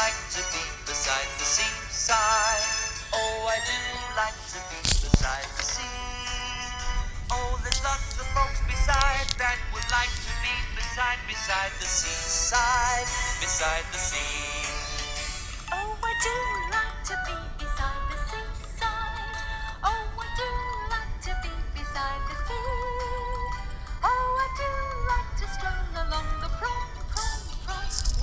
like to be beside the seaside. Oh, I do like to be beside the sea. Oh, there's lots of folks beside that would like to be beside the seaside, beside the sea. Oh, I do like to be beside the seaside. Oh, I do like to be beside the sea. Oh, I do like to stroll along the prom,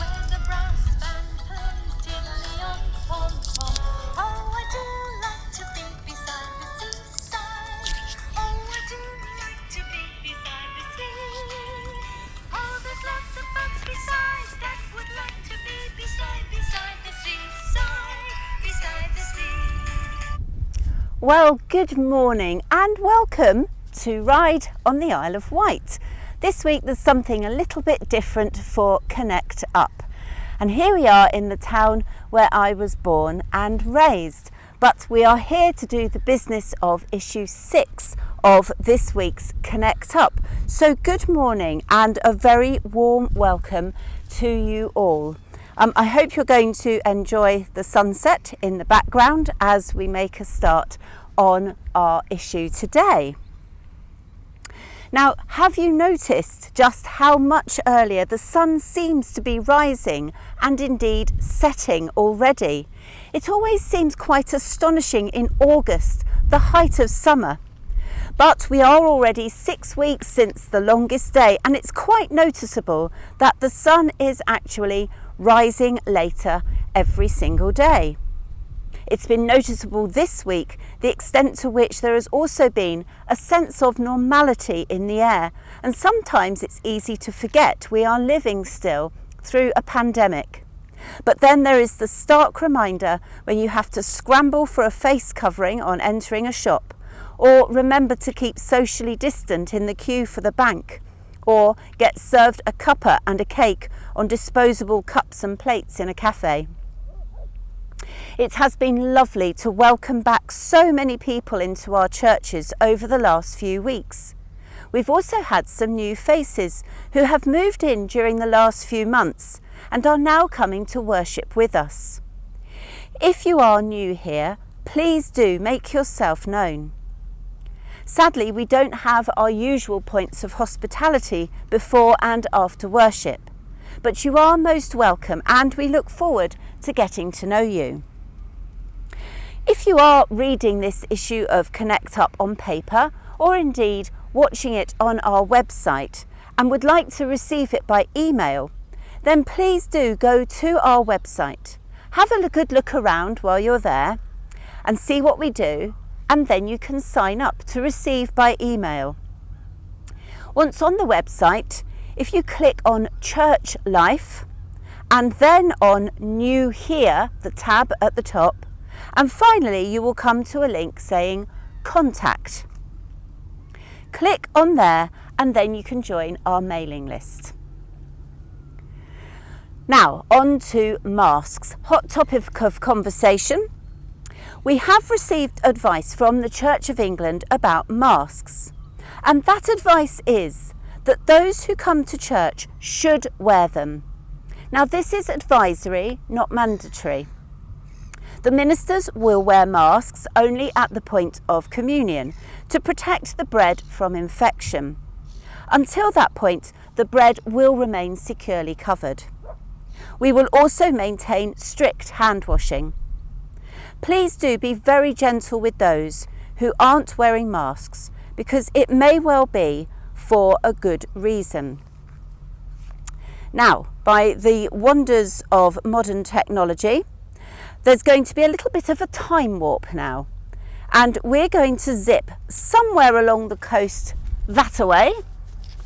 where the brass band plays tilly on pom pom. Oh, I do like to be beside the seaside. Oh, I do like to be beside the sea. Oh, there's lots of folks besides that would like to be beside the seaside, beside the sea. Well, good morning and welcome to Ride on the Isle of Wight. This week there's something a little bit different for Connect Up. And here we are in the town where I was born and raised. But we are here to do the business of issue 6 of this week's Connect Up. So good morning and a very warm welcome to you all. I hope you're going to enjoy the sunset in the background as we make a start on our issue today. Now, have you noticed just how much earlier the sun seems to be rising and indeed setting already? It always seems quite astonishing in August, the height of summer. But we are already 6 weeks since the longest day, and it's quite noticeable that the sun is actually rising later every single day. It's been noticeable this week the extent to which there has also been a sense of normality in the air, and sometimes it's easy to forget we are living still through a pandemic. But then there is the stark reminder when you have to scramble for a face covering on entering a shop, or remember to keep socially distant in the queue for the bank, or get served a cuppa and a cake on disposable cups and plates in a cafe. It has been lovely to welcome back so many people into our churches over the last few weeks. We've also had some new faces who have moved in during the last few months and are now coming to worship with us. If you are new here, please do make yourself known. Sadly, we don't have our usual points of hospitality before and after worship, but you are most welcome and we look forward to getting to know you. If you are reading this issue of Connect Up on paper, or indeed watching it on our website and would like to receive it by email, then please do go to our website, have a good look around while you're there and see what we do, and then you can sign up to receive by email. Once on the website, if you click on Church Life and then on New Here, the tab at the top, and finally you will come to a link saying Contact. Click on there and then you can join our mailing list. Now on to masks, hot topic of conversation. We have received advice from the Church of England about masks, and that advice is that those who come to church should wear them. Now this is advisory, not mandatory. The ministers will wear masks only at the point of communion to protect the bread from infection. Until that point, the bread will remain securely covered. We will also maintain strict hand washing. Please do be very gentle with those who aren't wearing masks, because it may well be for a good reason. Now, by the wonders of modern technology, there's going to be a little bit of a time warp now, and we're going to zip somewhere along the coast that away,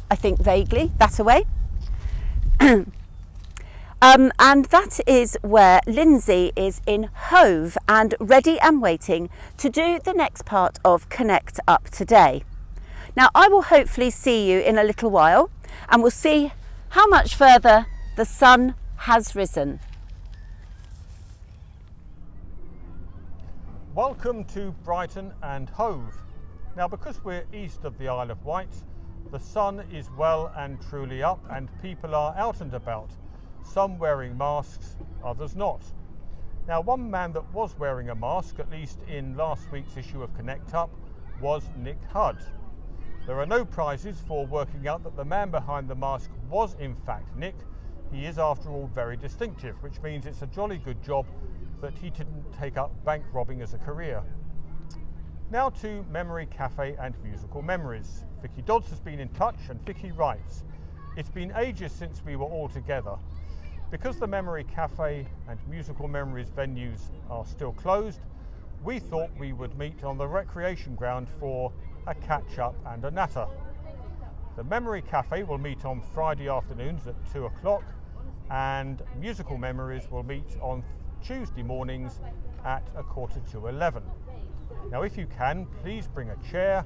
I think vaguely that away. And that is where Lindsay is in Hove and ready and waiting to do the next part of Connect Up today. Now I will hopefully see you in a little while and we'll see how much further the sun has risen. Welcome to Brighton and Hove. Now because we're east of the Isle of Wight, the sun is well and truly up and people are out and about. some wearing masks, others not. Now, one man that was wearing a mask, at least in last week's issue of Connect Up, was Nick Hudd. There are no prizes for working out that the man behind the mask was in fact Nick. He is, after all, very distinctive, which means it's a jolly good job that he didn't take up bank robbing as a career. Now to Memory Cafe and Musical Memories. Vicky Dodds has been in touch, and Vicky writes, "It's been ages since we were all together. Because the Memory Cafe and Musical Memories venues are still closed, we thought we would meet on the recreation ground for a catch-up and a natter. The Memory Cafe will meet on Friday afternoons at 2 o'clock, and Musical Memories will meet on Tuesday mornings at 11:15. Now, if you can, please bring a chair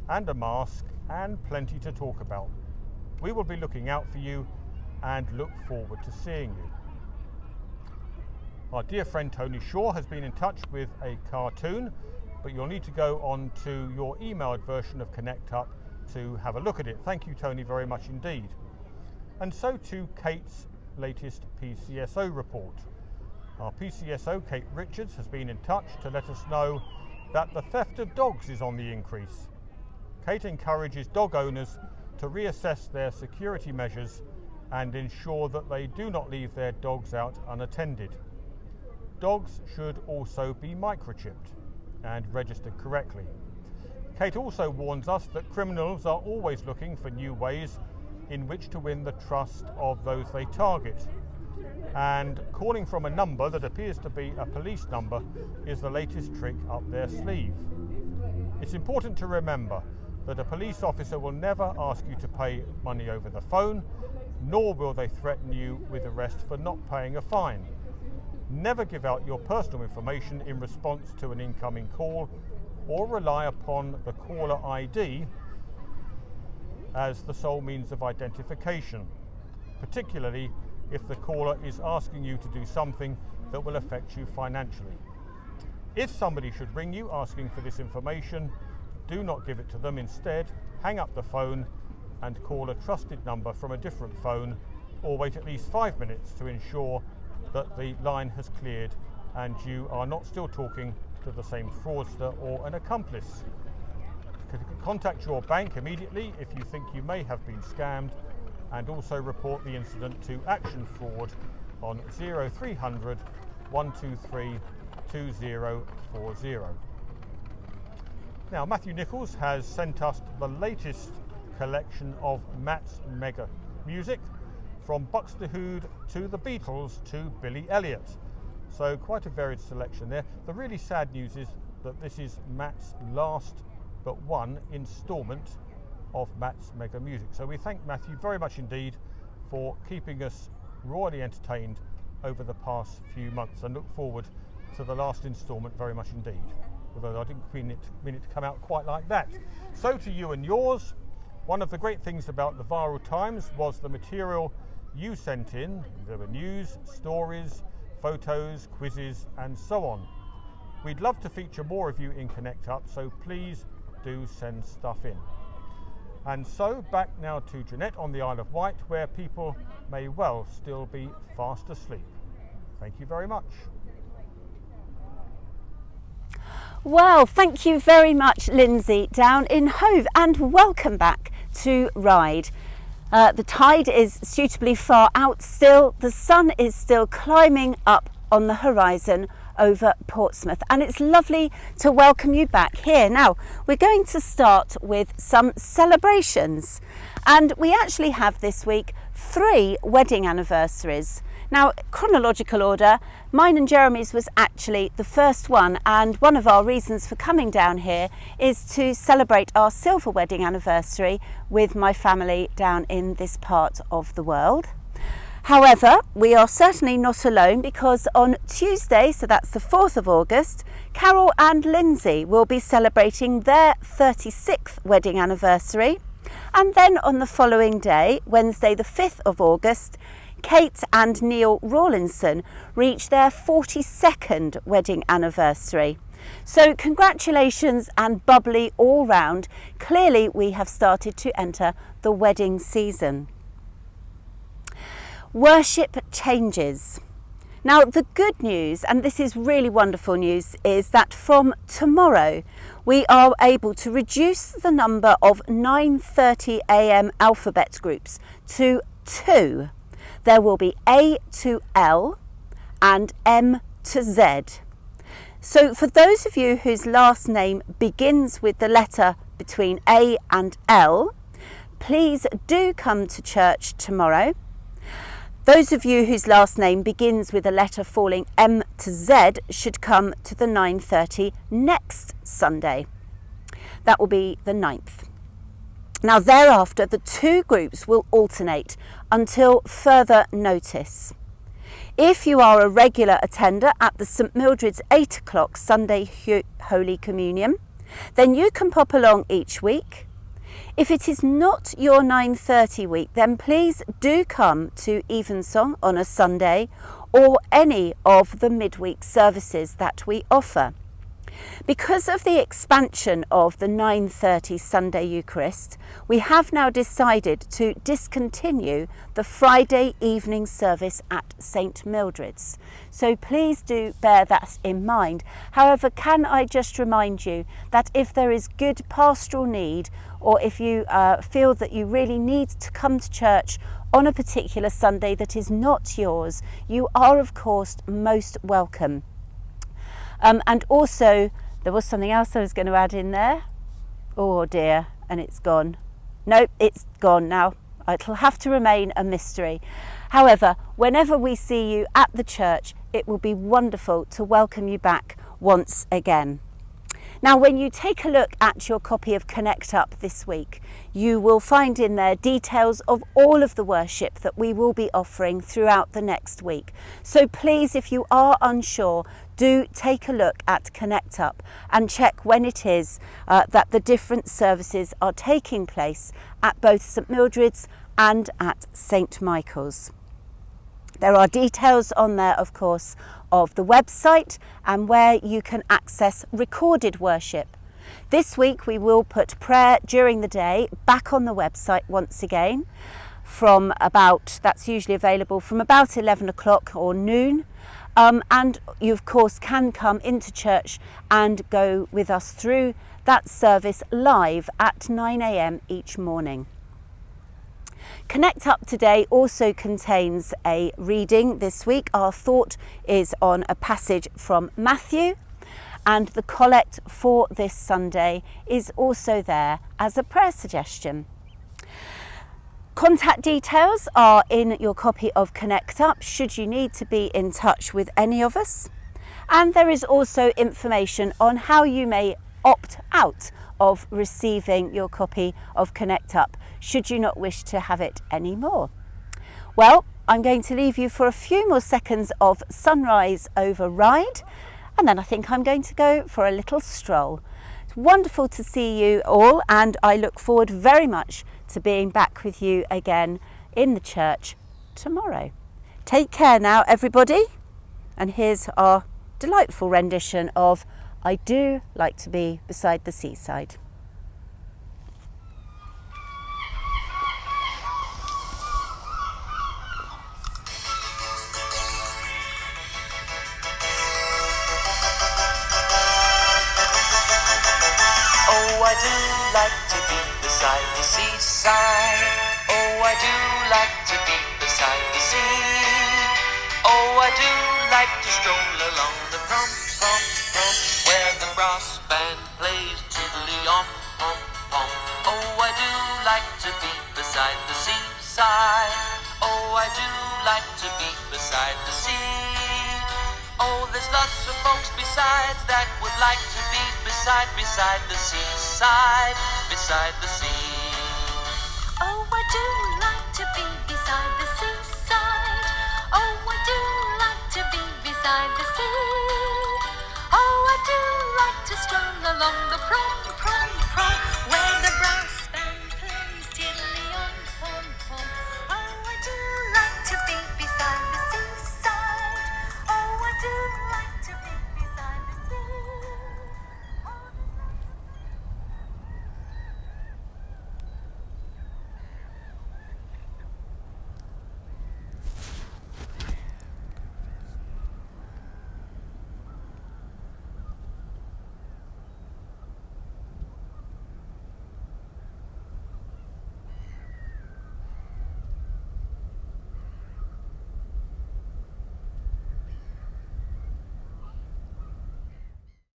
and a mask and plenty to talk about. We will be looking out for you and look forward to seeing you." Our dear friend Tony Shaw has been in touch with a cartoon, but you'll need to go on to your emailed version of Connect Up to have a look at it. Thank you, Tony, very much indeed. And so to Kate's latest Pcso report. Our Pcso, Kate Richards, has been in touch to let us know that the theft of dogs is on the increase. Kate encourages dog owners to reassess their security measures and ensure that they do not leave their dogs out unattended. Dogs should also be microchipped and registered correctly. Kate also warns us that criminals are always looking for new ways in which to win the trust of those they target. And calling from a number that appears to be a police number is the latest trick up their sleeve. It's important to remember that a police officer will never ask you to pay money over the phone, nor will they threaten you with arrest for not paying a fine. Never give out your personal information in response to an incoming call, or rely upon the caller ID as the sole means of identification, particularly if the caller is asking you to do something that will affect you financially. If somebody should ring you asking for this information, do not give it to them. Instead, hang up the phone and call a trusted number from a different phone, or wait at least 5 minutes to ensure that the line has cleared and you are not still talking to the same fraudster or an accomplice. Contact your bank immediately if you think you may have been scammed, and also report the incident to Action Fraud on 0300 123 2040. Now, Matthew Nichols has sent us the latest collection of Matt's Mega music, from Buxtehude to the Beatles to Billy Elliot. So quite a varied selection there. The really sad news is that this is Matt's last but one instalment of Matt's Mega Music. So we thank Matthew very much indeed for keeping us royally entertained over the past few months, and look forward to the last instalment very much indeed, although I didn't mean it to come out quite like that. So to you and yours, one of the great things about the Viral Times was the material you sent in. There were news, stories, photos, quizzes and so on. We'd love to feature more of you in Connect Up, so please do send stuff in. And so back now to Jeanette on the Isle of Wight, where people may well still be fast asleep. Thank you very much. Well, thank you very much, Lindsay, down in Hove, and welcome back to Ride. The tide is suitably far out still. The sun is still climbing up on the horizon over Portsmouth, and it's lovely to welcome you back here. Now, we're going to start with some celebrations, and we actually have this week 3 wedding anniversaries. Now, chronological order, mine and Jeremy's was actually the first one, and one of our reasons for coming down here is to celebrate our silver wedding anniversary with my family down in this part of the world. However, we are certainly not alone, because on Tuesday, so that's the 4th of August, Carol and Lindsay will be celebrating their 36th wedding anniversary. And then on the following day, Wednesday the 5th of August, Kate and Neil Rawlinson reach their 42nd wedding anniversary. So congratulations and bubbly all round. Clearly we have started to enter the wedding season. Worship changes. Now, the good news, and this is really wonderful news, is that from tomorrow we are able to reduce the number of 9:30 a.m. alphabet groups to 2. There will be A to L and M to Z. So for those of you whose last name begins with the letter between A and L, please do come to church tomorrow. Those of you whose last name begins with a letter falling M to Z should come to the 9:30 next Sunday. That will be the 9th. Now thereafter, the two groups will alternate until further notice. If you are a regular attender at the St Mildred's 8 o'clock Sunday Holy Communion, then you can pop along each week. If it is not your 9:30 week, then please do come to Evensong on a Sunday or any of the midweek services that we offer. Because of the expansion of the 9:30 Sunday Eucharist, we have now decided to discontinue the Friday evening service at St Mildred's. So please do bear that in mind. However, can I just remind you that if there is good pastoral need, or if you feel that you really need to come to church on a particular Sunday that is not yours, you are of course most welcome. And also, there was something else I was going to add in there. Oh dear, and it's gone. Nope, it's gone now. It'll have to remain a mystery. However, whenever we see you at the church, it will be wonderful to welcome you back once again. Now, when you take a look at your copy of Connect Up this week, you will find in there details of all of the worship that we will be offering throughout the next week. So please, if you are unsure, do take a look at Connect Up and check when it is that the different services are taking place at both St Mildred's and at St Michael's. There are details on there, of course, of the website and where you can access recorded worship. This week we will put prayer during the day back on the website once again that's usually available from about 11 o'clock or noon. And you of course can come into church and go with us through that service live at 9 a.m. each morning. Connect Up today also contains a reading this week. Our thought is on a passage from Matthew, and the collect for this Sunday is also there as a prayer suggestion. Contact details are in your copy of Connect Up should you need to be in touch with any of us. And there is also information on how you may opt out of receiving your copy of Connect Up should you not wish to have it anymore. Well, I'm going to leave you for a few more seconds of sunrise over Ryde, and then I think I'm going to go for a little stroll. It's wonderful to see you all, and I look forward very much to being back with you again in the church tomorrow. Take care now, everybody, and here's our delightful rendition of I Do Like to Be Beside the Seaside. Oh, I do like to be beside the seaside. Oh, I do like to be beside the sea. Oh, I do like to stroll along the prom, where the brass band plays tiddly-off, pom. Oh, I do like to be beside the seaside. Oh, I do like to be beside the sea. Oh, there's lots of folks besides that would like to be beside the seaside, beside the sea.